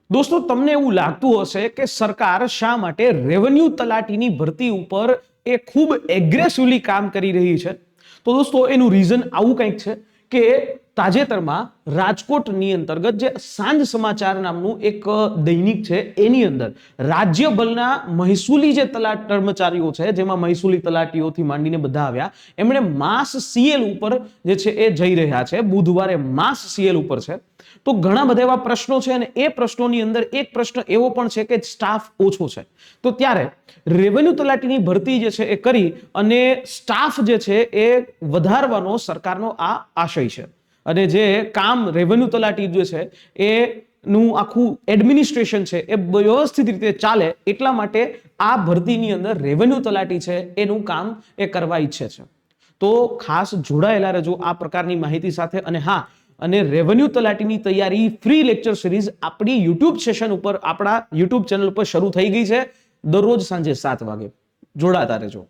દોસ્તો, તમને એવું લાગતું હશે કે સરકાર શા માટે રેવન્યુ તલાટીની ભરતી ઉપર એ ખૂબ એગ્રેસિવલી કામ કરી રહી છે? તો દોસ્તો, એનું રીઝન આવું કંઈક છે કે તાજેતરમાં રાજકોટની અંતર્ગત જે સાંજ સમાચાર નામનું એક દૈનિક છે એની અંદર રાજ્યભરના મહેસૂલી જે કર્મચારીઓ છે, જેમાં મહેસૂલી તલાટીઓથી માંડીને બધા આવ્યા, એમણે માસ સીએલ ઉપર જે છે એ જઈ રહ્યા છે. બુધવારે માસ સીએલ ઉપર છે. તો ઘણા બધા એવા પ્રશ્નો છે અને એ પ્રશ્નોની અંદર એક પ્રશ્ન એવો પણ છે કે સ્ટાફ ઓછો છે. તો ત્યારે રેવન્યુ તલાટીની ભરતી જે છે એ કરી અને સ્ટાફ જે છે એ વધારવાનો સરકારનો આ આશય છે. અને જે કામ રેવન્યુ તલાટી જે છે એ નું આખું એડમિનિસ્ટ્રેશન છે એ વ્યવસ્થિત રીતે ચાલે એટલા માટે આ ભરતીની અંદર રેવન્યુ તલાટી છે એનું કામ એ કરવા ઈચ્છે છે. તો ખાસ જોડાયેલા રહેજો આ પ્રકારની માહિતી સાથે. અને હા, અને રેવન્યુ તલાટીની તૈયારી ફ્રી લેક્ચર સિરીઝ આપણી યુટ્યુબ સેશન ઉપર, આપણા યુટ્યુબ ચેનલ ઉપર શરૂ થઈ ગઈ છે. દરરોજ સાંજે 7 વાગે જોડાતા રહેજો.